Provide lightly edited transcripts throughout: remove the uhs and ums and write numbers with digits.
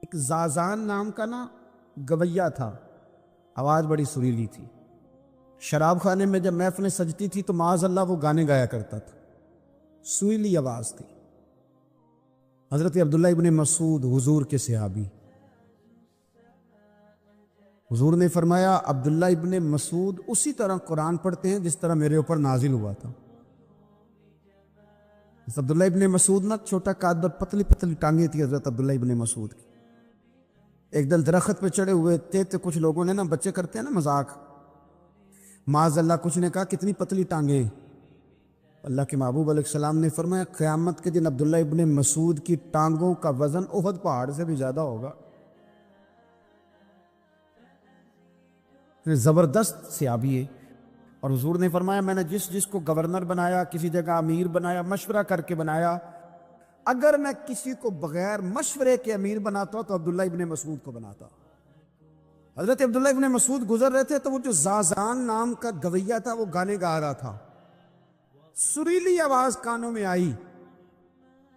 ایک زازان نام کا گویا تھا، آواز بڑی سریلی تھی۔ شراب خانے میں جب محفلیں سجتی تھی تو معاذ اللہ وہ گانے گایا کرتا تھا، سریلی آواز تھی۔ حضرت عبداللہ ابن مسعود حضور کے صحابی، حضور نے فرمایا عبداللہ ابن مسعود اسی طرح قرآن پڑھتے ہیں جس طرح میرے اوپر نازل ہوا تھا۔ عبداللہ ابن مسعود چھوٹا قد اور پتلی پتلی ٹانگیں تھی حضرت عبداللہ ابن مسعود کی۔ ایک دن درخت پہ چڑھے ہوئے تھے تو کچھ لوگوں نے بچے کرتے ہیں مذاق، معاذ اللہ کچھ نے کہا کتنی پتلی ٹانگیں۔ اللہ کے محبوب علیہ السلام نے فرمایا قیامت کے دن عبداللہ ابن مسعود کی ٹانگوں کا وزن احد پہاڑ سے بھی زیادہ ہوگا۔ زبردست صحابی ہے، اور حضور نے فرمایا میں نے جس کو گورنر بنایا، کسی جگہ امیر بنایا، مشورہ کر کے بنایا، اگر میں کسی کو بغیر مشورے کے امیر بناتا تو عبداللہ ابن مسعود کو بناتا۔ حضرت عبداللہ ابن مسعود گزر رہے تھے تو وہ جو زازان نام کا گویا تھا وہ گانے گا رہا تھا، سریلی آواز کانوں میں آئی،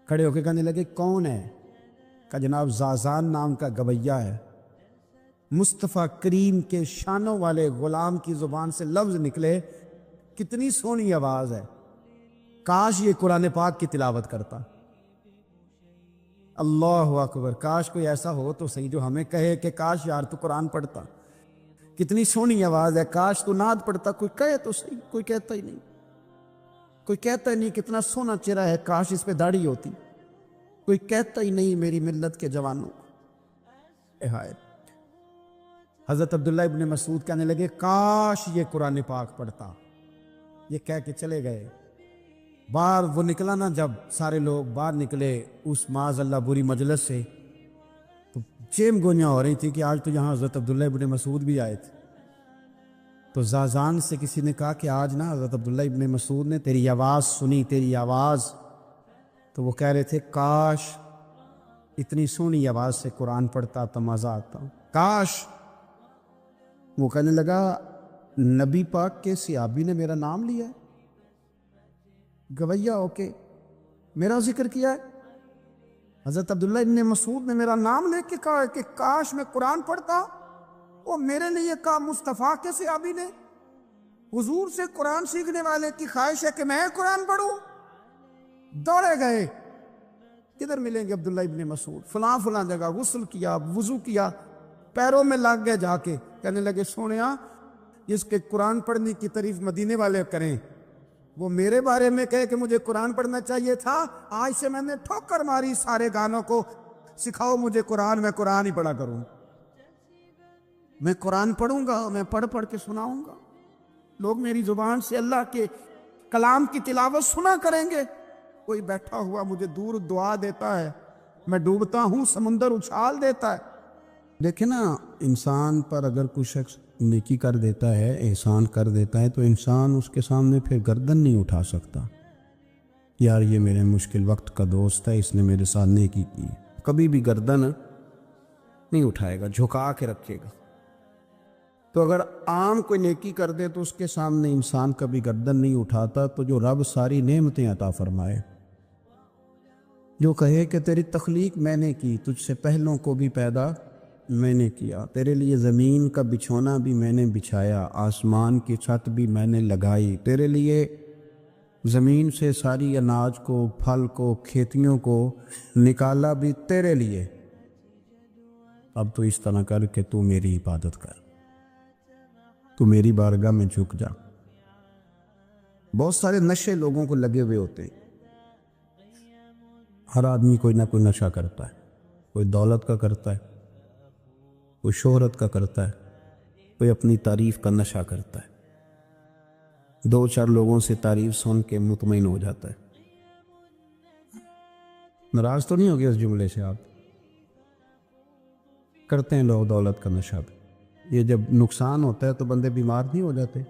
کھڑے ہو کے کہنے لگے کون ہے؟ کہا جناب زازان نام کا گویا ہے۔ مصطفیٰ کریم کے شانوں والے غلام کی زبان سے لفظ نکلے، کتنی سونی آواز ہے، کاش یہ قرآن پاک کی تلاوت کرتا۔ اللہ اکبر، کاش کوئی ایسا ہو تو صحیح جو ہمیں کہے کہ کاش یار تو قرآن پڑھتا، کتنی سونی آواز ہے، کاش تو نعت پڑھتا۔ کوئی کہے تو صحیح، کوئی کہتا ہی نہیں، کوئی کہتا ہی نہیں کتنا سونا چہرہ ہے، کاش اس پہ داڑھی ہوتی، کوئی کہتا ہی نہیں میری ملت کے جوانوں۔ حضرت عبداللہ ابن مسعود کہنے لگے کاش یہ قرآن پاک پڑھتا، یہ کہہ کے چلے گئے۔ باہر وہ نکلا جب سارے لوگ باہر نکلے اس معاذ اللہ بری مجلس سے، تو چیم گوئیاں ہو رہی تھی کہ آج تو یہاں حضرت عبداللہ ابن مسعود بھی آئے تھے۔ تو زازان سے کسی نے کہا کہ آج حضرت عبداللہ ابن مسعود نے تیری آواز سنی، تیری آواز۔ تو وہ کہہ رہے تھے کاش اتنی سونی آواز سے قرآن پڑھتا تو مزہ آتا، کاش۔ وہ کہنے لگا نبی پاک کے صحابی نے میرا نام لیا ہے، گویا ہو کے میرا ذکر کیا ہے، حضرت عبداللہ ابن مسعود نے میرا نام لے کے کہا کہ کاش میں قرآن پڑھتا۔ وہ میرے لیے کہا مصطفیٰ کے صحابی نے، حضور سے قرآن سیکھنے والے کی خواہش ہے کہ میں قرآن پڑھوں۔ دوڑے گئے، کدھر ملیں گے عبداللہ ابن مسعود؟ فلاں جگہ غسل کیا، وضو کیا، پیروں میں لگ گئے جا کے، کہنے لگے سونیا جس کے قرآن پڑھنے کی تعریف مدینے والے کریں وہ میرے بارے میں کہے کہ مجھے قرآن پڑھنا چاہیے تھا، آج سے میں نے ٹھوکر ماری سارے گانوں کو، سکھاؤ مجھے قرآن، میں قرآن ہی پڑھا کروں، میں قرآن پڑھوں گا، میں پڑھ کے سناؤں گا، لوگ میری زبان سے اللہ کے کلام کی تلاوت سنا کریں گے۔ کوئی بیٹھا ہوا مجھے دور دعا دیتا ہے، میں ڈوبتا ہوں سمندر اچھال دیتا ہے۔ دیکھیں انسان پر اگر کوئی شخص نیکی کر دیتا ہے، احسان کر دیتا ہے، تو انسان اس کے سامنے پھر گردن نہیں اٹھا سکتا، یار یہ میرے مشکل وقت کا دوست ہے، اس نے میرے ساتھ نیکی کی، کبھی بھی گردن نہیں اٹھائے گا، جھکا کے رکھے گا۔ تو اگر عام کوئی نیکی کر دے تو اس کے سامنے انسان کبھی گردن نہیں اٹھاتا، تو جو رب ساری نعمتیں عطا فرمائے، جو کہے کہ تیری تخلیق میں نے کی، تجھ سے پہلوں کو بھی پیدا میں نے کیا، تیرے لیے زمین کا بچھونا بھی میں نے بچھایا، آسمان کی چھت بھی میں نے لگائی، تیرے لیے زمین سے ساری اناج کو، پھل کو، کھیتیوں کو نکالا بھی تیرے لیے، اب تو اس طرح کر کہ تو میری عبادت کر، تو میری بارگاہ میں جھک جا۔ بہت سارے نشے لوگوں کو لگے ہوئے ہوتے ہیں، ہر آدمی کوئی نہ کوئی نشہ کرتا ہے، کوئی دولت کا کرتا ہے، کوئی شہرت کا کرتا ہے، کوئی اپنی تعریف کا نشہ کرتا ہے، دو چار لوگوں سے تعریف سن کے مطمئن ہو جاتا ہے۔ ناراض تو نہیں ہو گیا اس جملے سے؟ آپ کرتے ہیں لوگ دولت کا نشہ بھی، یہ جب نقصان ہوتا ہے تو بندے بیمار نہیں ہو جاتے؟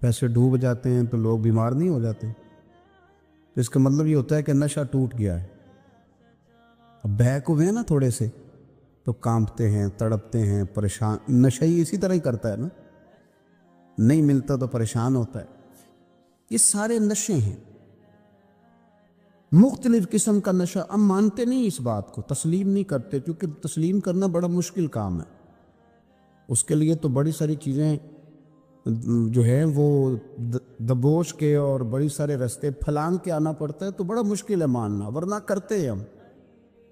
پیسے ڈوب جاتے ہیں تو لوگ بیمار نہیں ہو جاتے؟ تو اس کا مطلب یہ ہوتا ہے کہ نشہ ٹوٹ گیا ہے۔ اب بہک ہوئے ہیں تھوڑے سے تو کانپتے ہیں، تڑپتے ہیں، پریشان۔ نشہ ہی اسی طرح ہی کرتا ہے نہیں ملتا تو پریشان ہوتا ہے۔ یہ سارے نشے ہیں، مختلف قسم کا نشہ. ہم مانتے نہیں اس بات کو، تسلیم نہیں کرتے، کیونکہ تسلیم کرنا بڑا مشکل کام ہے. اس کے لیے تو بڑی ساری چیزیں جو ہے وہ دبوچ کے اور بڑی سارے رستے پھلانگ کے آنا پڑتا ہے، تو بڑا مشکل ہے ماننا، ورنہ کرتے ہیں ہم.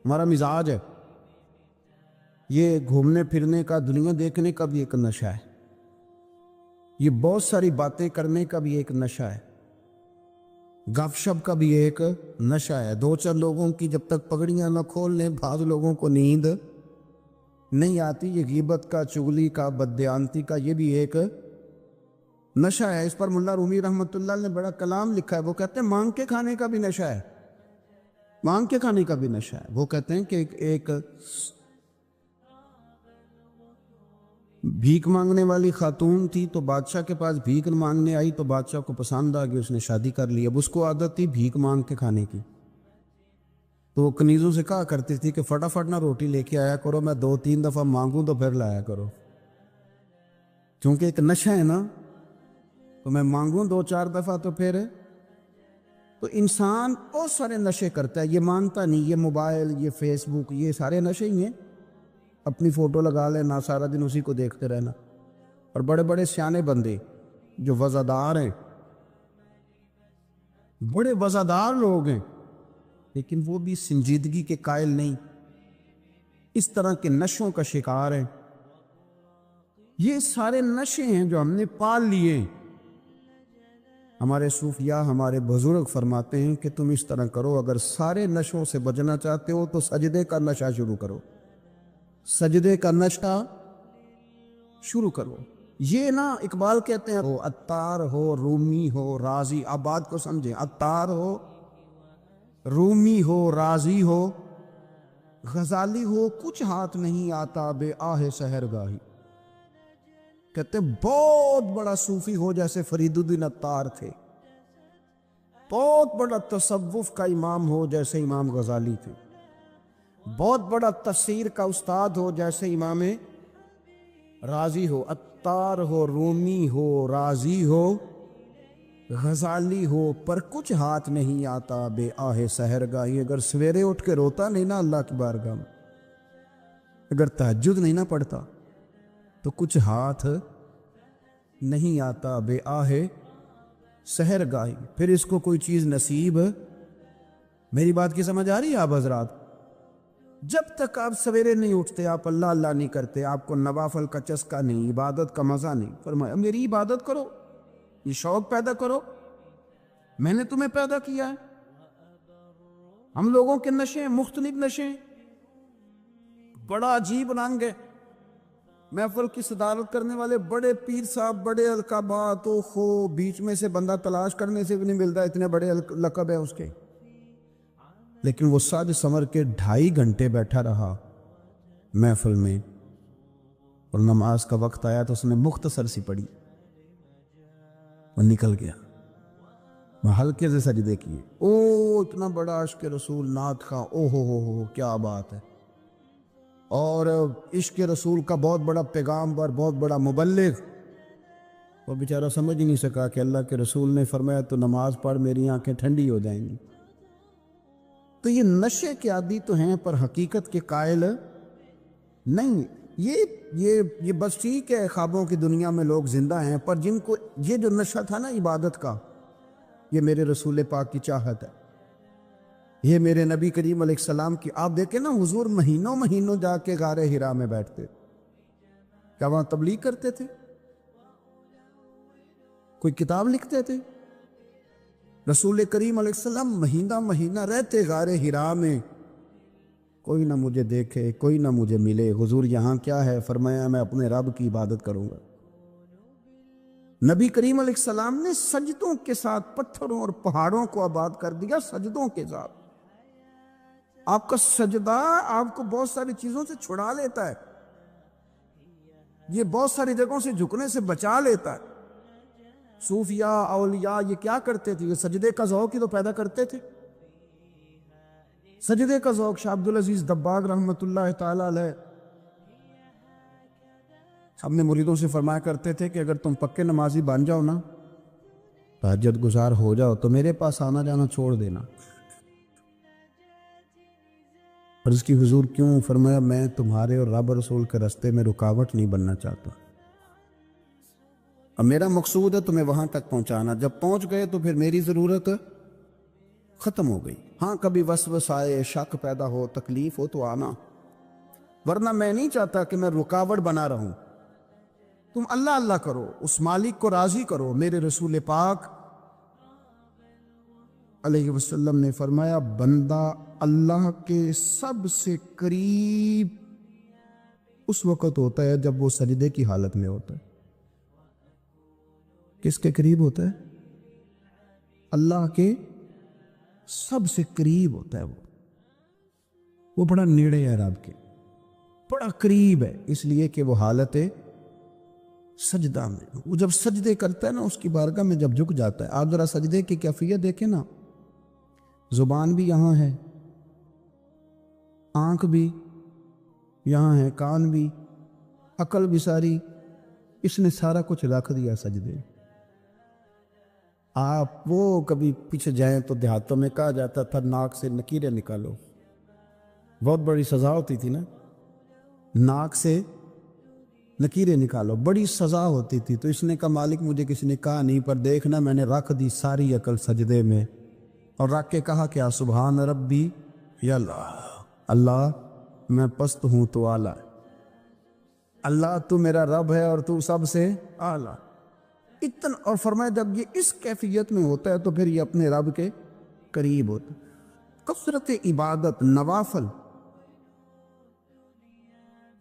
ہمارا مزاج ہے. یہ گھومنے پھرنے کا، دنیا دیکھنے کا بھی ایک نشہ ہے. یہ بہت ساری باتیں کرنے کا بھی ایک نشہ ہے. گپ شپ کا بھی ایک نشہ ہے. دو چار لوگوں کی جب تک پگڑیاں نہ کھول لیں، بعض لوگوں کو نیند نہیں آتی. یہ غیبت کا، چغلی کا، بددیانتی کا، یہ بھی ایک نشہ ہے. اس پر ملا رومی رحمۃ اللہ نے بڑا کلام لکھا ہے. وہ کہتے ہیں مانگ کے کھانے کا بھی نشہ ہے. مانگ کے کھانے کا بھی نشہ ہے. وہ کہتے ہیں کہ ایک بھیک مانگنے والی خاتون تھی، تو بادشاہ کے پاس بھیک مانگنے آئی، تو بادشاہ کو پسند آ گئی، اس نے شادی کر لی. اب اس کو عادت تھی بھیک مانگ کے کھانے کی، تو وہ کنیزوں سے کہا کرتی تھی کہ فٹافٹ نہ روٹی لے کے آیا کرو، میں 2-3 دفعہ مانگوں تو پھر لایا کرو. چونکہ ایک نشہ ہے نا، تو میں مانگوں 2-4 دفعہ تو پھر. تو انسان بہت سارے نشے کرتا ہے، یہ مانتا نہیں. یہ موبائل، یہ فیس بک، یہ سارے نشے ہی ہیں. اپنی فوٹو لگا لینا، سارا دن اسی کو دیکھتے رہنا. اور بڑے بڑے سیانے بندے جو وزادار ہیں، بڑے وزادار لوگ ہیں، لیکن وہ بھی سنجیدگی کے قائل نہیں، اس طرح کے نشوں کا شکار ہیں. یہ سارے نشے ہیں جو ہم نے پال لیے. ہمارے صوفیاء، ہمارے بزرگ فرماتے ہیں کہ تم اس طرح کرو، اگر سارے نشوں سے بچنا چاہتے ہو تو سجدے کا نشہ شروع کرو. سجدے کا نشہ شروع کرو. یہ نا اقبال کہتے ہیں، وہ عطار ہو، رومی ہو، رازی. آپ بات کو سمجھیں، عطار ہو، رومی ہو، رازی ہو، غزالی ہو، کچھ ہاتھ نہیں آتا بے آہ سحر گاہی. کہتے بہت بڑا صوفی ہو جیسے فرید الدین عطار تھے، بہت بڑا تصوف کا امام ہو جیسے امام غزالی تھے، بہت بڑا تفسیر کا استاد ہو جیسے امام رازی ہو. عطار ہو، رومی ہو، رازی ہو، غزالی ہو، پر کچھ ہاتھ نہیں آتا بے آہ سحر گاہی. اگر سویرے اٹھ کے روتا نہیں نا اللہ کی بارگاہ میں، اگر تہجد نہیں نہ پڑھتا، تو کچھ ہاتھ نہیں آتا بے آہ سحر گاہی. پھر اس کو کوئی چیز نصیب. میری بات کی سمجھ آ رہی ہے آپ حضرات؟ جب تک آپ سویرے نہیں اٹھتے، آپ اللہ اللہ نہیں کرتے، آپ کو نوافل کا چسکا نہیں، عبادت کا مزہ نہیں. فرمایا میری عبادت کرو، یہ شوق پیدا کرو، میں نے تمہیں پیدا کیا ہے. ہم لوگوں کے نشے، مختلف نشے، بڑا عجیب رنگ ہے. محفل کی صدارت کرنے والے بڑے پیر صاحب، بڑے القابات، بیچ میں سے بندہ تلاش کرنے سے بھی نہیں ملتا، اتنے بڑے لقب ہے اس کے. لیکن وہ ساج سنور کے 2.5 گھنٹے بیٹھا رہا محفل میں، اور نماز کا وقت آیا تو اس نے مختصر سی پڑھی، وہ نکل گیا. وہ ہلکے سے سجدے کیے. اتنا بڑا عشق رسول، نعت خواں، ہو کیا بات ہے. اور عشق رسول کا بہت بڑا پیغام اور بہت بڑا مبلغ. وہ بیچارہ سمجھ ہی نہیں سکا کہ اللہ کے رسول نے فرمایا تو نماز پڑھ، میری آنکھیں ٹھنڈی ہو جائیں گی. تو یہ نشے کے عادی تو ہیں، پر حقیقت کے قائل نہیں. یہ بس ٹھیک ہے، خوابوں کی دنیا میں لوگ زندہ ہیں، پر جن کو یہ جو نشہ تھا نا عبادت کا، یہ میرے رسول پاک کی چاہت ہے، یہ میرے نبی کریم علیہ السلام کی. آپ دیکھیں نا، حضور مہینوں جا کے غار حرا میں بیٹھتے. کیا وہاں تبلیغ کرتے تھے؟ کوئی کتاب لکھتے تھے؟ رسول کریم علیہ السلام مہینہ رہتے غار حرا میں. کوئی نہ مجھے دیکھے، کوئی نہ مجھے ملے. حضور یہاں کیا ہے؟ فرمایا میں اپنے رب کی عبادت کروں گا. نبی کریم علیہ السلام نے سجدوں کے ساتھ پتھروں اور پہاڑوں کو آباد کر دیا، سجدوں کے ساتھ. آپ کا سجدہ آپ کو بہت ساری چیزوں سے چھڑا لیتا ہے، یہ بہت ساری جگہوں سے جھکنے سے بچا لیتا ہے. صوفیاء، اولیاء یہ کیا کرتے تھے؟ یہ سجدے کا ذوق ہی تو پیدا کرتے تھے. سجدے کا ذوق. شاہ عبدالعزیز دباغ رحمۃ اللہ تعالی علیہ اپنے مریدوں سے فرمایا کرتے تھے کہ اگر تم پکے نمازی بن جاؤ نا، تہجد گزار ہو جاؤ، تو میرے پاس آنا جانا چھوڑ دینا. عرض کی حضور کیوں؟ فرمایا میں تمہارے اور رب رسول کے راستے میں رکاوٹ نہیں بننا چاہتا، اب میرا مقصود ہے تمہیں وہاں تک پہنچانا، جب پہنچ گئے تو پھر میری ضرورت ختم ہو گئی۔ ہاں کبھی وسوسہ آئے، شک پیدا ہو، تکلیف ہو تو آنا، ورنہ میں نہیں چاہتا کہ میں رکاوٹ بنا رہوں۔ تم اللہ اللہ کرو، اس مالک کو راضی کرو۔ میرے رسول پاک علیہ وسلم نے فرمایا بندہ اللہ کے سب سے قریب اس وقت ہوتا ہے جب وہ سجدے کی حالت میں ہوتا ہے۔ کس کے قریب ہوتا ہے؟ اللہ کے سب سے قریب ہوتا ہے۔ وہ بڑا نیڑے ہے رب کے، بڑا قریب ہے، اس لیے کہ وہ حالت سجدہ میں، وہ جب سجدے کرتا ہے نا، اس کی بارگاہ میں جب جھک جاتا ہے۔ آپ ذرا سجدے کی کیفیت دیکھیں نا، زبان بھی یہاں ہے، آنکھ بھی یہاں ہے، کان بھی، عقل بھی ساری، اس نے سارا کچھ رکھ دیا سجدے۔ آپ وہ کبھی پیچھے جائیں تو دیہاتوں میں کہا جاتا تھا ناک سے نکیریں نکالو، بہت بڑی سزا ہوتی تھی نا، ناک سے نکیریں نکالو، بڑی سزا ہوتی تھی۔ تو اس نے کہا مالک مجھے کسی نے کہا نہیں، پر دیکھنا میں نے رکھ دی ساری عقل سجدے میں، اور رکھ کے کہا کیا؟ سبحان ربی یا اللہ، اللہ میں پست ہوں تو اعلیٰ، اللہ تو میرا رب ہے اور تو سب سے اعلیٰ اتنا۔ اور فرمایا جب یہ اس کیفیت میں ہوتا ہے تو پھر یہ اپنے رب کے قریب ہوتا ہے۔ کثرت عبادت، نوافل۔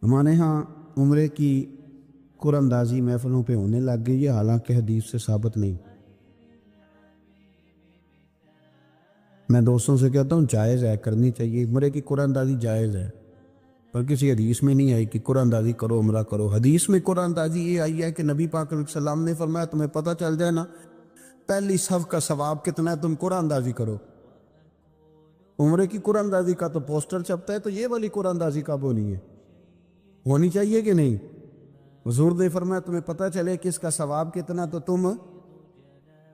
ہمارے ہاں عمرے کی قرآن اندازی محفلوں پہ ہونے لگ گئی ہے، حالانکہ حدیث سے ثابت نہیں۔ میں دوستوں سے کہتا ہوں جائز ہے، کرنی چاہیے، عمرے کی قرآن اندازی جائز ہے، پر کسی حدیث میں نہیں آئی کہ قرآن اندازی کرو عمرہ کرو۔ حدیث میں قرآن اندازی یہ آئی ہے کہ نبی پاک علیہ السلام نے فرمایا تمہیں پتہ چل جائے نا پہلی صف کا ثواب کتنا ہے، تم قرآن اندازی کرو۔ عمرے کی قرآن اندازی کا تو پوسٹر چھپتا ہے، تو یہ والی قرآن اندازی کب ہونی ہے؟ ہونی چاہیے کہ نہیں؟ حضور نے فرمایا تمہیں پتہ چلے کہ اس کا ثواب کتنا، تو تم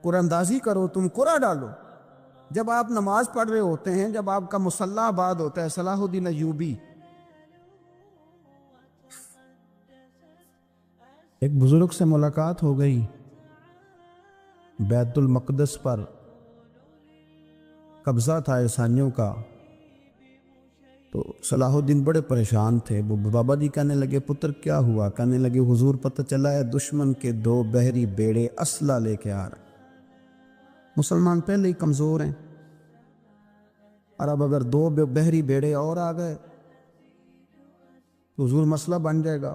قرآن اندازی کرو، تم قرآن ڈالو۔ جب آپ نماز پڑھ رہے ہوتے ہیں، جب آپ کا مصلی آباد ہوتا ہے، صلاح الدین ایوبی ایک بزرگ سے ملاقات ہو گئی بیت المقدس پر، قبضہ تھا عیسائیوں کا، تو صلاح الدین بڑے پریشان تھے۔ وہ بابا جی کہنے لگے پتر کیا ہوا؟ کہنے لگے حضور پتہ چلا ہے دشمن کے 2 بحری بیڑے اسلحہ لے کے آ رہے، مسلمان پہلے ہی کمزور ہیں، اور اب اگر 2 بحری بیڑے اور آ گئے تو حضور مسئلہ بن جائے گا۔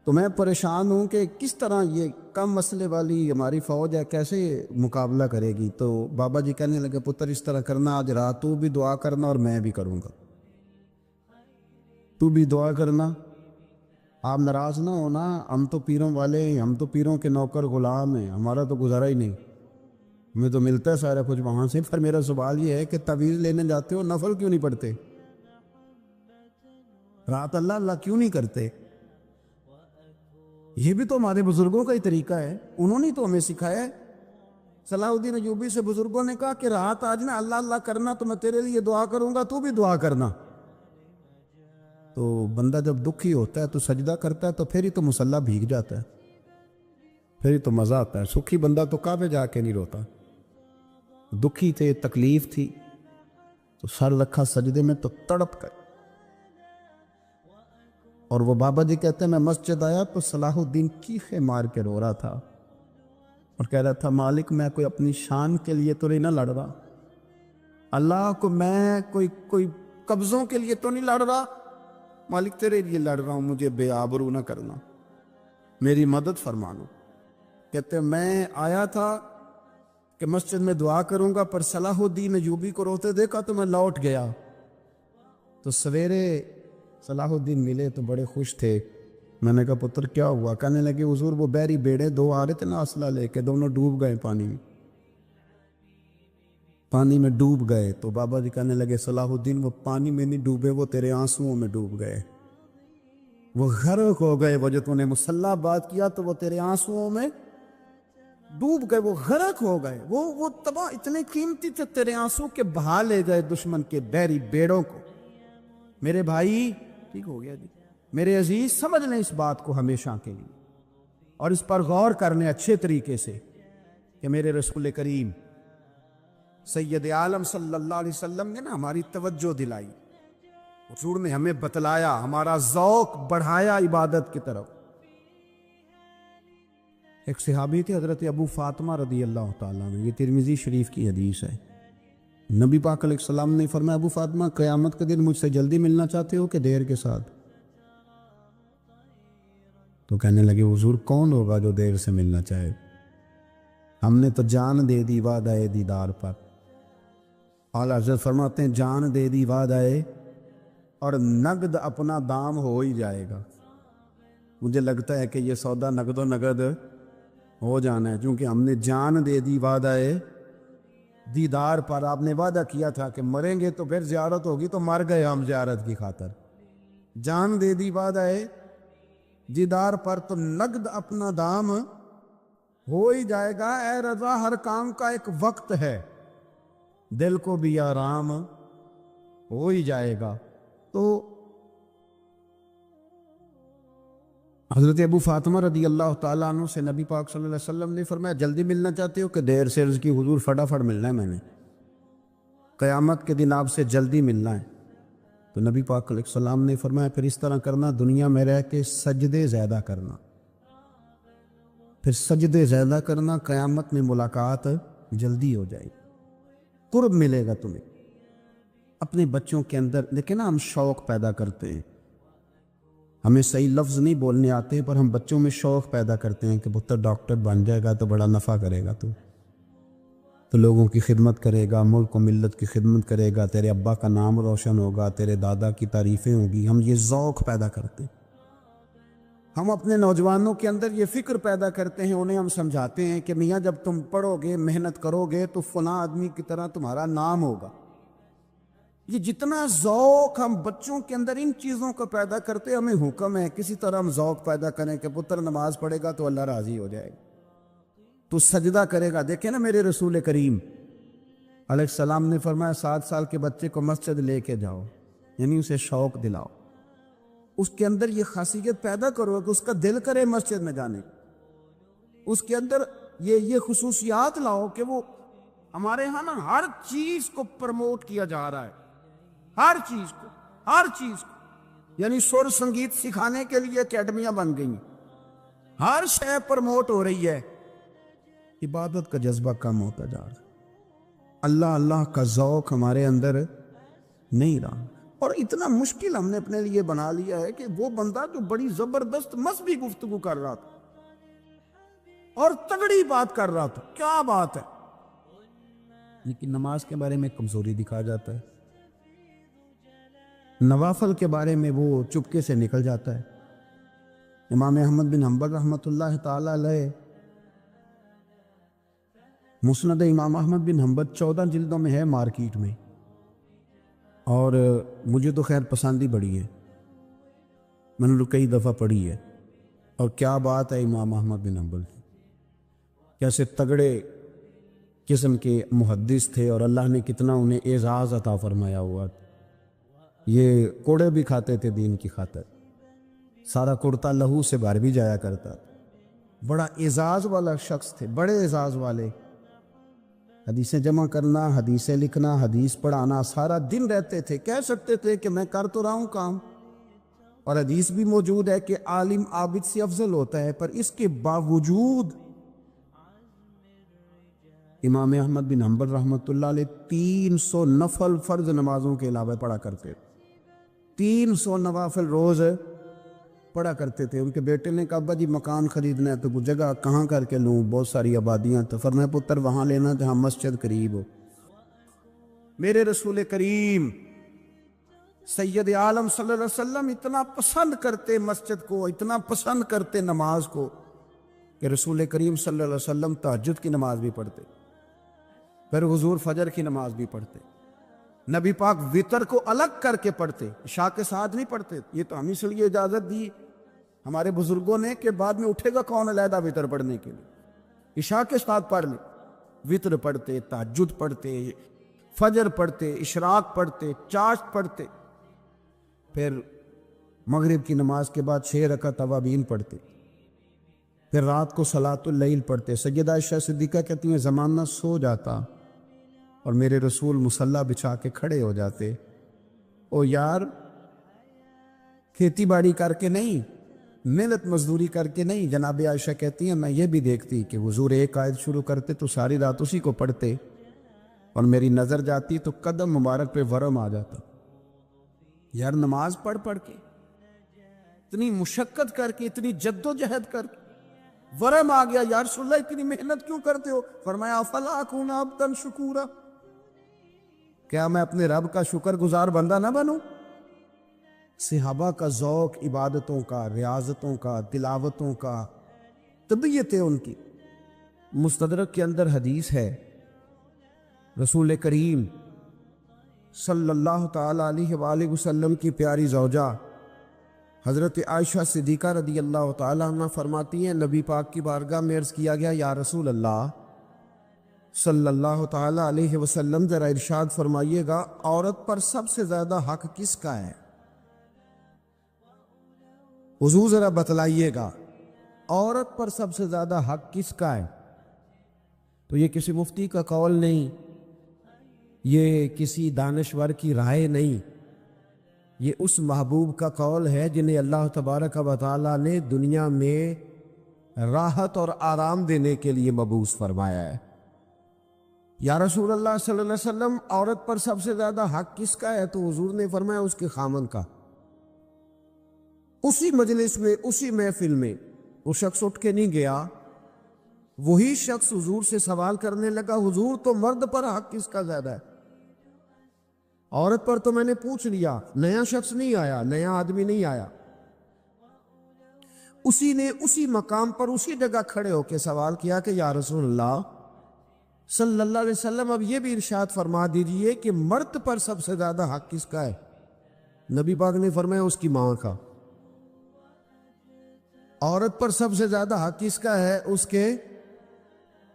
تو میں پریشان ہوں کہ کس طرح یہ کم مسئلے والی ہماری فوج ہے کیسے مقابلہ کرے گی۔ تو بابا جی کہنے لگے پتر اس طرح کرنا، آج رات تو بھی دعا کرنا اور میں بھی کروں گا، تو بھی دعا کرنا، آپ ناراض نہ ہونا، ہم تو پیروں والے ہیں، ہم تو پیروں کے نوکر غلام ہیں، ہمارا تو گزارا ہی نہیں، ہمیں تو ملتا ہے سارا کچھ وہاں سے۔ پر میرا سوال یہ ہے کہ تعویذ لینے جاتے ہو نفل کیوں نہیں پڑھتے؟ رات اللہ اللہ کیوں نہیں کرتے؟ یہ بھی تو ہمارے بزرگوں کا ہی طریقہ ہے، انہوں نے تو ہمیں سکھایا ہے۔ صلاح الدین ایوبی سے بزرگوں نے کہا کہ رات آج نا اللہ اللہ کرنا، تو میں تیرے لیے دعا کروں گا، تو بھی دعا کرنا۔ تو بندہ جب دکھی ہوتا ہے تو سجدہ کرتا ہے، تو پھر ہی تو مصلی بھیگ جاتا ہے، پھر ہی تو مزہ آتا ہے۔ سکھی بندہ تو کعبے جا کے نہیں روتا، دکھی تھے، تکلیف تھی، تو سر رکھا سجدے میں تو تڑپ گئے۔ اور وہ بابا جی کہتے ہیں میں مسجد آیا تو صلاح الدین چیخے مار کے رو رہا تھا اور کہہ رہا تھا مالک میں کوئی اپنی شان کے لیے تو نہیں نہ لڑ رہا، اللہ کو میں کوئی قبضوں کے لیے تو نہیں لڑ رہا، مالک تیرے لیے لڑ رہا ہوں، مجھے بے آبرو نہ کرنا، میری مدد فرمانا۔ کہتے ہیں میں آیا تھا کہ مسجد میں دعا کروں گا، پر صلاح الدین ایوبی کو روتے دیکھا تو میں لوٹ گیا۔ تو سویرے صلاح الدین ملے تو بڑے خوش تھے۔ میں نے کہا پتر کیا ہوا؟ کہنے لگے حضور وہ بحری بیڑے 2 آ رہے تھے نا اسلحہ لے کے، دونوں ڈوب گئے پانی میں ڈوب گئے۔ تو بابا جی کہنے لگے صلاح الدین وہ پانی میں نہیں ڈوبے، وہ تیرے آنسوؤں میں ڈوب گئے، وہ غرق ہو گئے، وہ جو تو نے مصلی بات کیا تو وہ تیرے آنسوؤں میں ڈوب گئے، وہ غرق ہو گئے، وہ تباہ، اتنے قیمتی تھے تیرے آنسو کے بہا لے گئے دشمن کے بحری بیڑوں کو۔ میرے بھائی ٹھیک ہو گیا جی، میرے عزیز سمجھ لیں اس بات کو ہمیشہ کے لیے، اور اس پر غور کرنے اچھے طریقے سے کہ میرے رسول کریم سید عالم صلی اللہ علیہ وسلم نے نا ہماری توجہ دلائی، حضور نے ہمیں بتلایا، ہمارا ذوق بڑھایا عبادت کی طرف۔ ایک صحابی تھے حضرت ابو فاطمہ رضی اللہ تعالیٰ عنہ، یہ ترمذی شریف کی حدیث ہے۔ نبی پاک علیہ السلام نے فرمایا، ابو فاطمہ قیامت کے دن مجھ سے جلدی ملنا چاہتے ہو کہ دیر کے ساتھ؟ تو کہنے لگے حضور کون ہوگا جو دیر سے ملنا چاہے، ہم نے تو جان دے دی وعدہ دیدار پر۔ اعلیٰ حضرت فرماتے ہیں جان دے دی وعدہ اور نقد اپنا دام ہو ہی جائے گا۔ مجھے لگتا ہے کہ یہ سودا نقد و نقد ہو جانا ہے، کیونکہ ہم نے جان دے دی وعدہ دیدار پر۔ آپ نے وعدہ کیا تھا کہ مریں گے تو پھر زیارت ہوگی، تو مر گئے ہم زیارت کی خاطر۔ جان دے دی وعدہ دیدار پر، تو نقد اپنا دام ہو ہی جائے گا۔ اے رضا ہر کام کا ایک وقت ہے، دل کو بھی آرام ہو ہی جائے گا۔ تو حضرت ابو فاطمہ رضی اللہ تعالیٰ عنہ سے نبی پاک صلی اللہ علیہ وسلم نے فرمایا جلدی ملنا چاہتے ہو کہ دیر سے؟ عرض کی حضور فٹافٹ ملنا ہے، میں نے قیامت کے دن آپ سے جلدی ملنا ہے۔ تو نبی پاک علیہ السلام نے فرمایا پھر اس طرح کرنا، دنیا میں رہ کے سجدے زیادہ کرنا، پھر سجدے زیادہ کرنا، قیامت میں ملاقات جلدی ہو جائے گی، قرب ملے گا تمہیں۔ اپنے بچوں کے اندر دیکھیں نا، ہم شوق پیدا کرتے ہیں، ہمیں صحیح لفظ نہیں بولنے آتے پر ہم بچوں میں شوق پیدا کرتے ہیں کہ پتر ڈاکٹر بن جائے گا تو بڑا نفع کرے گا، تو لوگوں کی خدمت کرے گا، ملک و ملت کی خدمت کرے گا، تیرے ابا کا نام روشن ہوگا، تیرے دادا کی تعریفیں ہوگی۔ ہم یہ ذوق پیدا کرتے ہیں، ہم اپنے نوجوانوں کے اندر یہ فکر پیدا کرتے ہیں، انہیں ہم سمجھاتے ہیں کہ میاں جب تم پڑھو گے، محنت کرو گے تو فلاں آدمی کی طرح تمہارا نام ہوگا۔ یہ جتنا ذوق ہم بچوں کے اندر ان چیزوں کو پیدا کرتے، ہمیں حکم ہے کسی طرح ہم ذوق پیدا کریں کہ پتر نماز پڑھے گا تو اللہ راضی ہو جائے گا، تو سجدہ کرے گا۔ دیکھیں نا میرے رسول کریم علیہ السلام نے فرمایا 7 سال کے بچے کو مسجد لے کے جاؤ، یعنی اسے شوق دلاؤ، اس کے اندر یہ خاصیت پیدا کرو کہ اس کا دل کرے مسجد میں جانے، اس کے اندر یہ خصوصیات لاؤ کہ وہ ہمارے ہاں نا ہر چیز کو پروموٹ کیا جا رہا ہے، ہر چیز کو، یعنی سر سنگیت سکھانے کے لیے اکیڈمیاں بن گئی ہیں، ہر شے پروموٹ ہو رہی ہے۔ عبادت کا جذبہ کم ہوتا جا رہا ہے، اللہ کا ذوق ہمارے اندر نہیں رہا، اور اتنا مشکل ہم نے اپنے لیے بنا لیا ہے کہ وہ بندہ جو بڑی زبردست مذہبی گفتگو کر رہا تھا اور تگڑی بات کر رہا تھا، کیا بات ہے، لیکن نماز کے بارے میں کمزوری دکھا جاتا ہے، نوافل کے بارے میں وہ چپکے سے نکل جاتا ہے۔ امام احمد بن حنبل رحمۃ اللہ تعالی علیہ، مسند امام احمد بن حنبل 14 جلدوں میں ہے مارکیٹ میں، اور مجھے تو خیر پسندی بڑی ہے، میں نے کئی دفعہ پڑھی ہے، اور کیا بات ہے امام احمد بن حنبل کی، کیسے تگڑے قسم کے محدث تھے، اور اللہ نے کتنا انہیں اعزاز عطا فرمایا ہوا۔ یہ کوڑے بھی کھاتے تھے دین کی خاطر، سارا کرتا لہو سے بھر بھی جایا کرتا، بڑا اعزاز والا شخص تھے، بڑے اعزاز والے، حدیثیں جمع کرنا، حدیثیں لکھنا، حدیث پڑھانا، سارا دن رہتے تھے، کہہ سکتے تھے کہ میں کر تو رہا ہوں کام، اور حدیث بھی موجود ہے کہ عالم عابد سے افضل ہوتا ہے، پر اس کے باوجود امام احمد بن حنبل رحمۃ اللہ علیہ 300 نفل فرض نمازوں کے علاوہ پڑھا کرتے تھے، 300 نوافل روز پڑھا کرتے تھے۔ ان کے بیٹے نے کہا ابا جی مکان خریدنا ہے تو وہ جگہ کہاں کر کے لوں، بہت ساری آبادیاں، تو فرمایا پتر وہاں لینا جہاں مسجد قریب ہو۔ میرے رسول کریم سید عالم صلی اللہ علیہ وسلم اتنا پسند کرتے مسجد کو، اتنا پسند کرتے نماز کو، کہ رسول کریم صلی اللہ علیہ وسلم تہجد کی نماز بھی پڑھتے، پھر حضور فجر کی نماز بھی پڑھتے، نبی پاک وتر کو الگ کر کے پڑھتے، عشاء کے ساتھ نہیں پڑھتے۔ یہ تو ہم اس لیے اجازت دی ہمارے بزرگوں نے کہ بعد میں اٹھے گا کون علیحدہ وتر پڑھنے کے لیے، عشاء کے ساتھ پڑھ لیں، وطر پڑھتے، تہجد پڑھتے، فجر پڑھتے، اشراق پڑھتے، چاشت پڑھتے، پھر مغرب کی نماز کے بعد 6 رکعت اوابین پڑھتے، پھر رات کو صلاۃ اللیل پڑھتے۔ سیدہ عائشہ صدیقہ کہتی ہیں زمانہ سو جاتا اور میرے رسول مصلی بچھا کے کھڑے ہو جاتے۔ او یار، کھیتی باڑی کر کے نہیں، محنت مزدوری کر کے نہیں، جناب عائشہ کہتی ہیں میں یہ بھی دیکھتی کہ حضور ایک آیت شروع کرتے تو ساری رات اسی کو پڑھتے، اور میری نظر جاتی تو قدم مبارک پہ ورم آ جاتا۔ یار نماز پڑھ پڑھ کے، اتنی مشقت کر کے، اتنی جد و جہد کر کے ورم آ گیا، یا رسول اللہ اتنی محنت کیوں کرتے ہو؟ فرمایا افلا اکون عبدا شکورا، کیا میں اپنے رب کا شکر گزار بندہ نہ بنوں؟ صحابہ کا ذوق عبادتوں کا، ریاضتوں کا، تلاوتوں کا، طبیعت ہے ان کی۔ مستدرک کے اندر حدیث ہے، رسول کریم صلی اللہ تعالی علیہ وآلہ وسلم کی پیاری زوجہ حضرت عائشہ صدیقہ رضی اللہ تعالی عنہ فرماتی ہیں نبی پاک کی بارگاہ میں عرض کیا گیا یا رسول اللہ صلی اللہ تعالی علیہ وسلم ذرا ارشاد فرمائیے گا عورت پر سب سے زیادہ حق کس کا ہے؟ حضور ذرا بتلائیے گا عورت پر سب سے زیادہ حق کس کا ہے؟ تو یہ کسی مفتی کا قول نہیں، یہ کسی دانشور کی رائے نہیں، یہ اس محبوب کا قول ہے جنہیں اللہ تبارک و تعالی نے دنیا میں راحت اور آرام دینے کے لیے مبعوث فرمایا ہے۔ یا رسول اللہ صلی اللہ علیہ وسلم عورت پر سب سے زیادہ حق کس کا ہے؟ تو حضور نے فرمایا اس کے خامن کا۔ اسی مجلس میں، اسی محفل میں وہ شخص اٹھ کے نہیں گیا، وہی شخص حضور سے سوال کرنے لگا حضور تو مرد پر حق کس کا زیادہ ہے؟ عورت پر تو میں نے پوچھ لیا، نیا شخص نہیں آیا، نیا آدمی نہیں آیا۔ اسی نے اسی مقام پر اسی جگہ کھڑے ہو کے سوال کیا کہ یا رسول اللہ صلی اللہ علیہ وسلم اب یہ بھی ارشاد فرما دیجئے کہ مرد پر سب سے زیادہ حق کس کا ہے؟ نبی پاک نے فرمایا اس کی ماں کا۔ عورت پر سب سے زیادہ حق کس کا ہے؟ اس کے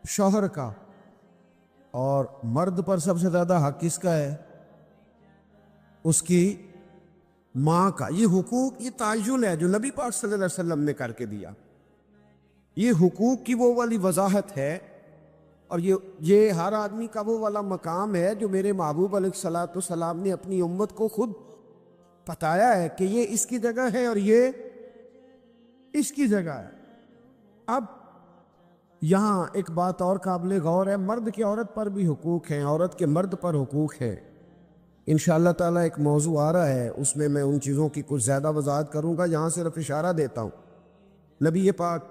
شوہر کا۔ اور مرد پر سب سے زیادہ حق کس کا ہے؟ اس کی ماں کا۔ یہ حقوق، یہ تعین ہے جو نبی پاک صلی اللہ علیہ وسلم نے کر کے دیا۔ یہ حقوق کی وہ والی وضاحت ہے، اور یہ ہر آدمی کا وہ والا مقام ہے جو میرے محبوب علیہ الصلوۃ والسلام نے اپنی امت کو خود بتایا ہے کہ یہ اس کی جگہ ہے اور یہ اس کی جگہ ہے۔ اب یہاں ایک بات اور قابل غور ہے، مرد کی عورت پر بھی حقوق ہیں، عورت کے مرد پر حقوق ہیں۔ انشاءاللہ تعالیٰ ایک موضوع آ رہا ہے، اس میں ان چیزوں کی کچھ زیادہ وضاحت کروں گا، یہاں صرف اشارہ دیتا ہوں۔ نبی پاک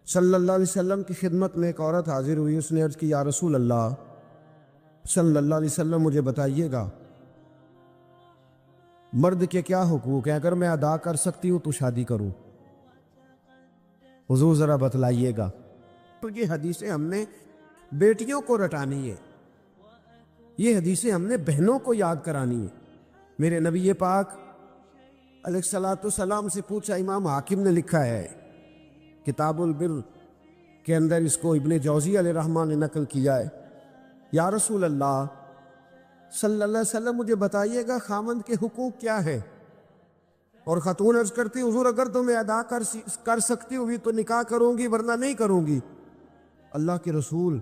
صلی اللہ علیہ وسلم کی خدمت میں ایک عورت حاضر ہوئی، اس نے عرض کی یا رسول اللہ صلی اللہ علیہ وسلم مجھے بتائیے گا مرد کے کیا حقوق ہیں، اگر میں ادا کر سکتی ہوں تو شادی کروں، حضور ذرا بتلائیے گا۔ تو یہ حدیثیں ہم نے بیٹیوں کو رٹانی ہے، یہ حدیثیں ہم نے بہنوں کو یاد کرانی ہے۔ میرے نبی پاک علیہ الصلوۃ والسلام سے پوچھا، امام حاکم نے لکھا ہے کتاب البر کے اندر، اس کو ابن جوزی علیہ الرحمٰن نے نقل کیا ہے، یا رسول اللہ صلی اللہ علیہ وسلم مجھے بتائیے گا خامند کے حقوق کیا ہے؟ اور خاتون عرض کرتی حضور اگر تو میں ادا کر سکتی ہوئی تو نکاح کروں گی ورنہ نہیں کروں گی۔ اللہ کے رسول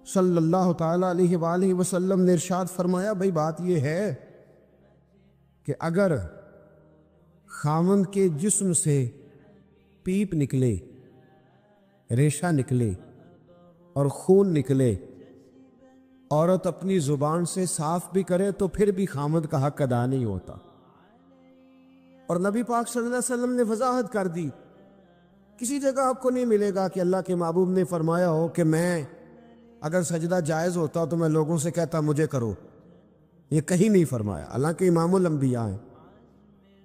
صلی اللہ تعالی علیہ وآلہ وسلم نے ارشاد فرمایا بھئی بات یہ ہے کہ اگر خامند کے جسم سے پیپ نکلے، ریشہ نکلے اور خون نکلے، عورت اپنی زبان سے صاف بھی کرے تو پھر بھی خامند کا حق ادا نہیں ہوتا۔ اور نبی پاک صلی اللہ علیہ وسلم نے وضاحت کر دی، کسی جگہ آپ کو نہیں ملے گا کہ اللہ کے محبوب نے فرمایا ہو کہ میں اگر سجدہ جائز ہوتا تو میں لوگوں سے کہتا مجھے کرو، یہ کہیں نہیں فرمایا، حالانکہ امام الانبیاء ہیں۔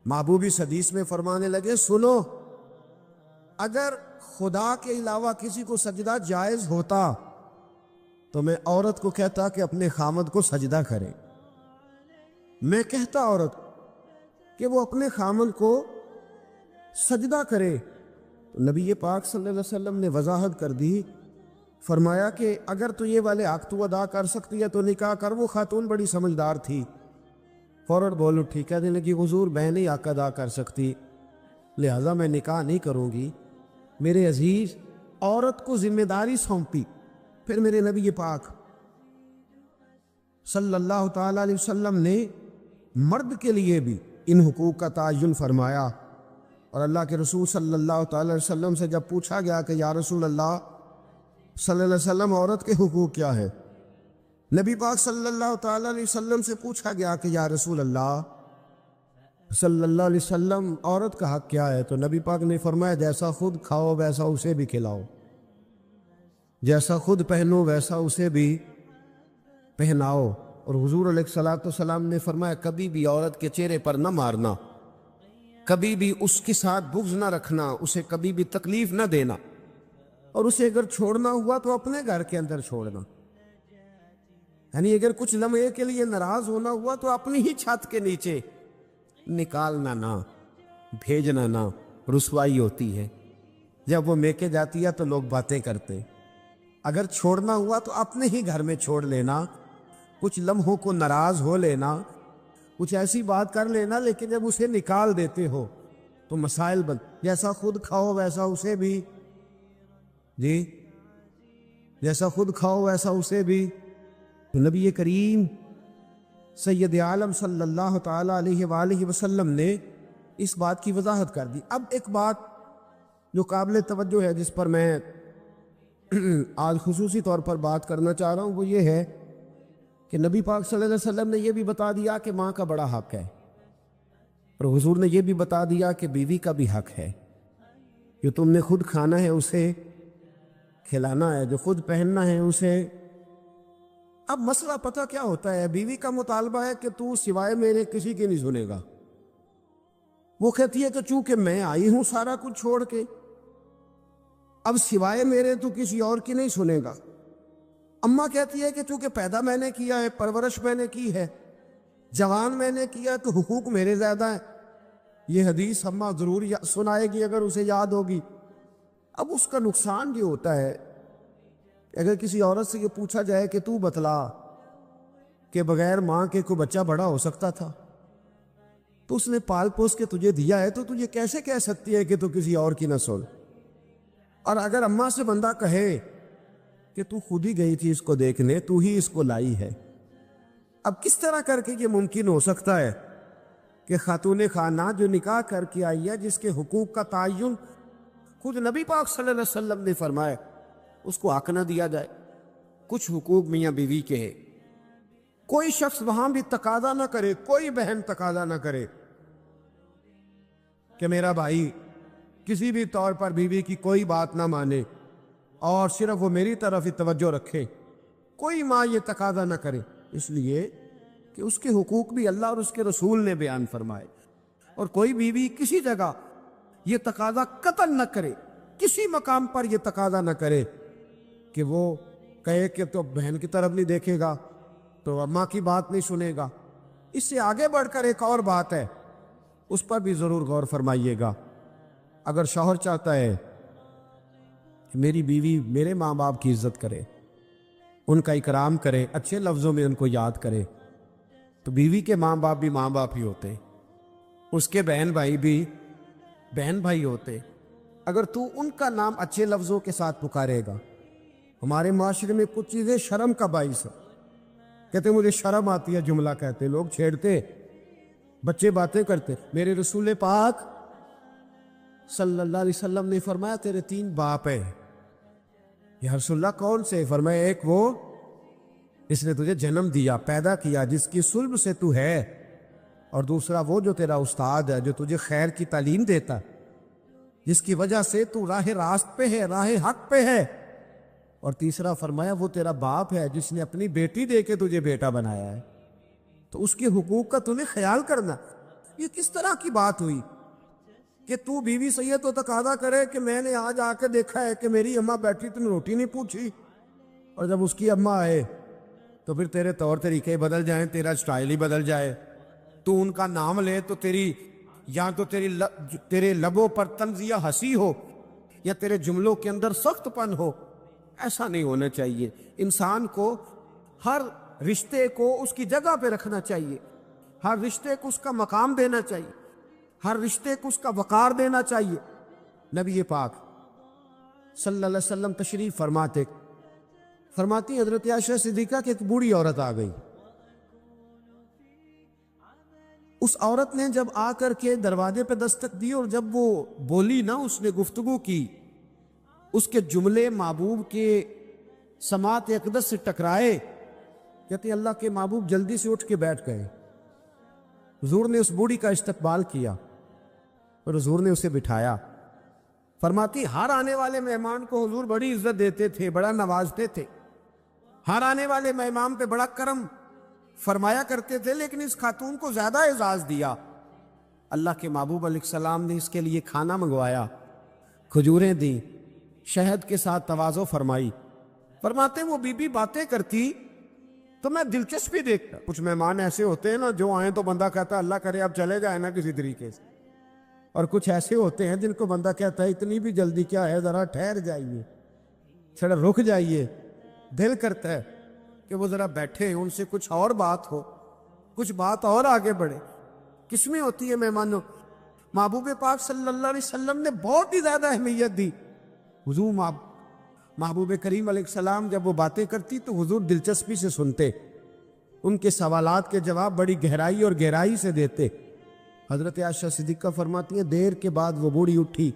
محبوب اس حدیث میں فرمانے لگے سنو، اگر خدا کے علاوہ کسی کو سجدہ جائز ہوتا تو میں عورت کو کہتا کہ اپنے خامد کو سجدہ کرے، میں کہتا عورت کہ وہ اپنے خامد کو سجدہ کرے، تو نبی پاک صلی اللہ علیہ وسلم نے وضاحت کر دی، فرمایا کہ اگر تو یہ والے حق تو ادا کر سکتی ہے تو نکاح کر۔ وہ خاتون بڑی سمجھدار تھی، فوراً بول اٹھی، کہنے لگی حضور میں نہیں حق ادا کر سکتی، لہذا میں نکاح نہیں کروں گی۔ میرے عزیز، عورت کو ذمہ داری سونپی۔ پھر میرے نبی پاک صلی اللہ تعالیٰ علیہ وسلم نے مرد کے لیے بھی ان حقوق کا تعین فرمایا، اور اللہ کے رسول صلی اللہ تعالیٰ علیہ وسلم سے جب پوچھا گیا کہ یا رسول اللہ صلی اللہ علیہ وسلم عورت کے حقوق کیا ہے، نبی پاک صلی اللہ تعالیٰ علیہ وسلم سے پوچھا گیا کہ یا رسول اللہ صلی اللہ علیہ وسلم عورت کا حق کیا ہے، تو نبی پاک نے فرمایا جیسا خود کھاؤ ویسا اسے بھی کھلاؤ، جیسا خود پہنو ویسا اسے بھی پہناؤ۔ اور حضور علیہ الصلوۃ والسلام نے فرمایا کبھی بھی عورت کے چہرے پر نہ مارنا، کبھی بھی اس کے ساتھ بغض نہ رکھنا، اسے کبھی بھی تکلیف نہ دینا، اور اسے اگر چھوڑنا ہوا تو اپنے گھر کے اندر چھوڑنا، یعنی اگر کچھ لمحے کے لیے ناراض ہونا ہوا تو اپنی ہی چھت کے نیچے نکالنا نہ، بھیجنا نہ۔ رسوائی ہوتی ہے جب وہ میکے جاتی ہے تو لوگ باتیں کرتے، اگر چھوڑنا ہوا تو اپنے ہی گھر میں چھوڑ لینا، کچھ لمحوں کو ناراض ہو لینا، کچھ ایسی بات کر لینا، لیکن جب اسے نکال دیتے ہو تو مسائل جیسا خود کھاؤ ویسا اسے بھی، جی جیسا خود کھاؤ ویسا اسے بھی۔ تو نبی کریم سید عالم صلی اللہ تعالیٰ علیہ وآلہ وسلم نے اس بات کی وضاحت کر دی۔ اب ایک بات جو قابل توجہ ہے جس پر میں آج خصوصی طور پر بات کرنا چاہ رہا ہوں، وہ یہ ہے کہ نبی پاک صلی اللہ علیہ وسلم نے یہ بھی بتا دیا کہ ماں کا بڑا حق ہے، اور حضور نے یہ بھی بتا دیا کہ بیوی کا بھی حق ہے، جو تم نے خود کھانا ہے اسے کھلانا ہے، جو خود پہننا ہے اسے۔ اب مسئلہ پتہ کیا ہوتا ہے، بیوی کا مطالبہ ہے کہ تو سوائے میرے کسی کی نہیں سنے گا، وہ کہتی ہے کہ چونکہ میں آئی ہوں سارا کچھ چھوڑ کے، اب سوائے میرے تو کسی اور کی نہیں سنے گا۔ اماں کہتی ہے کہ چونکہ پیدا میں نے کیا ہے، پرورش میں نے کی ہے، جوان میں نے کیا، تو حقوق میرے زیادہ ہیں۔ یہ حدیث اماں ضرور سنائے گی اگر اسے یاد ہوگی۔ اب اس کا نقصان یہ ہوتا ہے اگر کسی عورت سے یہ پوچھا جائے کہ تو بتلا کہ بغیر ماں کے کوئی بچہ بڑا ہو سکتا تھا، تو اس نے پال پوس کے تجھے دیا ہے، تو تجھے کیسے کہہ سکتی ہے کہ تو کسی اور کی نہ سن؟ اور اگر اماں سے بندہ کہے کہ تو خود ہی گئی تھی اس کو دیکھنے، تو ہی اس کو لائی ہے، اب کس طرح کر کے یہ ممکن ہو سکتا ہے کہ خاتون خانہ جو نکاح کر کے آئی ہے، جس کے حقوق کا تعین خود نبی پاک صلی اللہ علیہ وسلم نے فرمایا، اس کو حق نہ دیا جائے؟ کچھ حقوق میاں بیوی کے ہیں، کوئی شخص وہاں بھی تقاضا نہ کرے، کوئی بہن تقاضا نہ کرے کہ میرا بھائی کسی بھی طور پر بیوی کی کوئی بات نہ مانے اور صرف وہ میری طرف ہی توجہ رکھے، کوئی ماں یہ تقاضا نہ کرے، اس لیے کہ اس کے حقوق بھی اللہ اور اس کے رسول نے بیان فرمائے۔ اور کوئی بیوی کسی جگہ یہ تقاضا قطعاً نہ کرے، کسی مقام پر یہ تقاضا نہ کرے کہ وہ کہے کہ تو بہن کی طرف نہیں دیکھے گا، تو اماں کی بات نہیں سنے گا۔ اس سے آگے بڑھ کر ایک اور بات ہے، اس پر بھی ضرور غور فرمائیے گا۔ اگر شوہر چاہتا ہے کہ میری بیوی میرے ماں باپ کی عزت کرے، ان کا اکرام کرے، اچھے لفظوں میں ان کو یاد کرے، تو بیوی کے ماں باپ بھی ماں باپ ہی ہوتے، اس کے بہن بھائی بھی بہن بھائی ہوتے۔ اگر تو ان کا نام اچھے لفظوں کے ساتھ پکارے گا، ہمارے معاشرے میں کچھ چیزیں شرم کا باعث ہیں، کہتے مجھے شرم آتی ہے جملہ کہتے، لوگ چھیڑتے، بچے باتیں کرتے۔ میرے رسول پاک صلی اللہ علیہ وسلم نے فرمایا تیرے 3 باپ ہیں۔ یا رسول اللہ کون سے؟ فرمایا ایک وہ اس نے تجھے جنم دیا، پیدا کیا، جس کی صلب سے تو ہے، اور دوسرا وہ جو تیرا استاد ہے، جو تجھے خیر کی تعلیم دیتا، جس کی وجہ سے تو راہ راست پہ ہے، راہ حق پہ ہے، اور تیسرا فرمایا وہ تیرا باپ ہے جس نے اپنی بیٹی دے کے تجھے بیٹا بنایا ہے، تو اس کے حقوق کا تمہیں خیال کرنا۔ یہ کس طرح کی بات ہوئی کہ تو بیوی سے یہ تو تقاضا کرے کہ میں نے آج آ کے دیکھا ہے کہ میری اماں بیٹھی، تم نے روٹی نہیں پوچھی، اور جب اس کی اماں آئے تو پھر تیرے طور طریقے بدل جائیں، تیرا سٹائل ہی بدل جائے، تو ان کا نام لے تو تیری یا تو تیرے لبوں پر طنز یا ہنسی ہو، یا تیرے جملوں کے اندر سخت پن ہو. ایسا نہیں ہونا چاہیے. انسان کو ہر رشتے کو اس کی جگہ پہ رکھنا چاہیے, ہر رشتے کو اس کا مقام دینا چاہیے, ہر رشتے کو اس کا وقار دینا چاہیے. نبی پاک صلی اللہ علیہ وسلم تشریف فرماتی حضرت عائشہ صدیقہ کہ ایک بوڑھی عورت آ گئی. اس عورت نے جب آ کر کے دروازے پہ دستک دی اور جب وہ بولی نا, اس نے گفتگو کی, اس کے جملے محبوب کے سماعت اقدس سے ٹکرائے. کہتے اللہ کے محبوب جلدی سے اٹھ کے بیٹھ گئے. حضور نے اس بوڑھی کا استقبال کیا اور حضور نے اسے بٹھایا. فرماتی ہر آنے والے مہمان کو حضور بڑی عزت دیتے تھے, بڑا نوازتے تھے, ہر آنے والے مہمان پہ بڑا کرم فرمایا کرتے تھے, لیکن اس خاتون کو زیادہ اعزاز دیا. اللہ کے محبوب علیہ السلام نے اس کے لیے کھانا منگوایا, کھجوریں دیں, شہد کے ساتھ تواضع فرمائی. فرماتے وہ بی بی باتیں کرتی تو میں دلچسپی دیکھتا. کچھ مہمان ایسے ہوتے ہیں نا جو آئیں تو بندہ کہتا ہے اللہ کرے اب چلے جائیں نا کسی طریقے سے, اور کچھ ایسے ہوتے ہیں جن کو بندہ کہتا ہے اتنی بھی جلدی کیا ہے, ذرا ٹھہر جائیے, تھوڑا رک جائیے. دل کرتا ہے کہ وہ ذرا بیٹھے, ان سے کچھ اور بات ہو, کچھ بات اور آگے بڑھے. کس میں ہوتی ہے مہمانوں؟ محبوب پاک صلی اللہ علیہ وسلم نے بہت ہی زیادہ اہمیت دی. حضور محبوب کریم علیہ السلام جب وہ باتیں کرتی تو حضور دلچسپی سے سنتے, ان کے سوالات کے جواب بڑی گہرائی اور گہرائی سے دیتے. حضرت عائشہ صدیقہ فرماتی ہیں دیر کے بعد وہ بوڑھی اٹھی,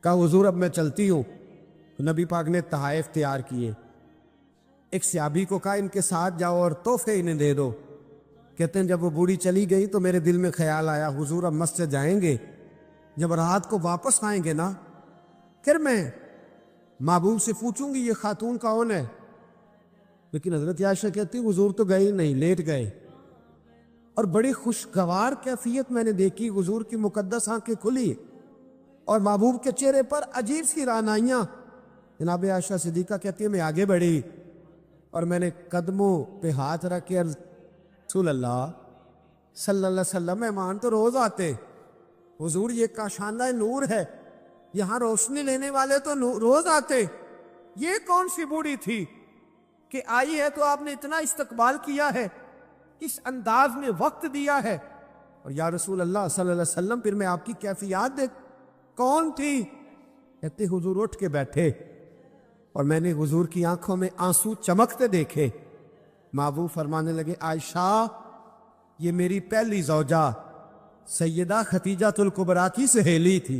کہا حضور اب میں چلتی ہوں. نبی پاک نے تحائف تیار کیے. ایک صحابی کو کہا ان کے ساتھ جاؤ اور تحفے انہیں دے دو. کہتے ہیں جب وہ بوڑھی چلی گئی تو میرے دل میں خیال آیا حضور اب مسجد جائیں گے, جب رات کو واپس آئیں گے نا پھر میں محبوب سے پوچھوں گی یہ خاتون کون ہے. لیکن حضرت عائشہ کہتی حضور تو گئے نہیں, لیٹ گئے. اور بڑی خوشگوار کیفیت میں نے دیکھی, حضور کی مقدس آنکھیں کھلی اور محبوب کے چہرے پر عجیب سی رعنائیاں. جناب عائشہ صدیقہ کہتی ہے میں آگے بڑھی اور میں نے قدموں پہ ہاتھ رکھ کے رسول اللہ صلی اللہ علیہ وسلم مہمان تو روز آتے, حضور یہ کاشانہ نور ہے, یہاں روشنی لینے والے تو روز آتے, یہ کون سی بوڑھی تھی کہ آئی ہے تو آپ نے اتنا استقبال کیا ہے, اس انداز میں وقت دیا ہے. اور یا رسول اللہ صلی اللہ علیہ وسلم پھر میں آپ کی کیفیات دیکھ کون تھی؟ کہتے حضور اٹھ کے بیٹھے اور میں نے حضور کی آنکھوں میں آنسو چمکتے دیکھے. محبوب فرمانے لگے عائشہ یہ میری پہلی زوجہ سیدہ خدیجہ الکبریٰ کی سہیلی تھی.